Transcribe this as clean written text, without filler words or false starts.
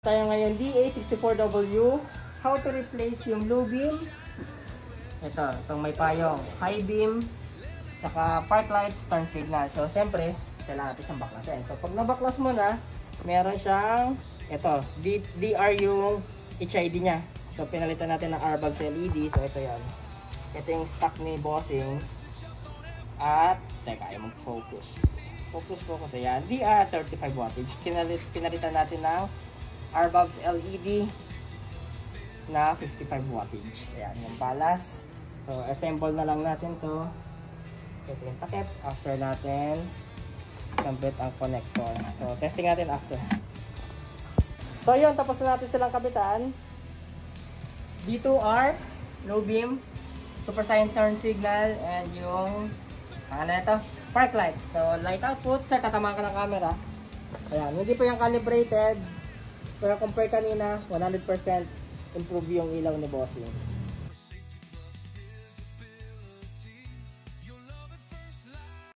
Tayo ngayon DA64W, how to replace yung low beam. Itong may payong high beam, saka park lights, turn signal. So siyempre, kailangan natin siyang baklasin. So pag nabaklas mo na, meron siyang DR yung HID nya. So pinalitan natin ng RBAG LED. So ito yan. Ito yung stock ni Bossing. At teka, ayaw mag-focus. Focus. Ayan, DR 35 wattage. Pinalitan natin ng RBAG LED na 55 wattage. Ayan, yung balas. So, assemble na lang natin to. Ito yung takip. After natin, kabit ang connector. So, testing natin after. So, yun. Tapos na natin silang kabitan. D2R, low beam, super sine turn signal, and yung, park light. So, light output. Sir, tatamaan ka ng camera. Ayan, hindi pa yung calibrated. Pero compare kanina, 100% improve yung ilaw ni Bossing.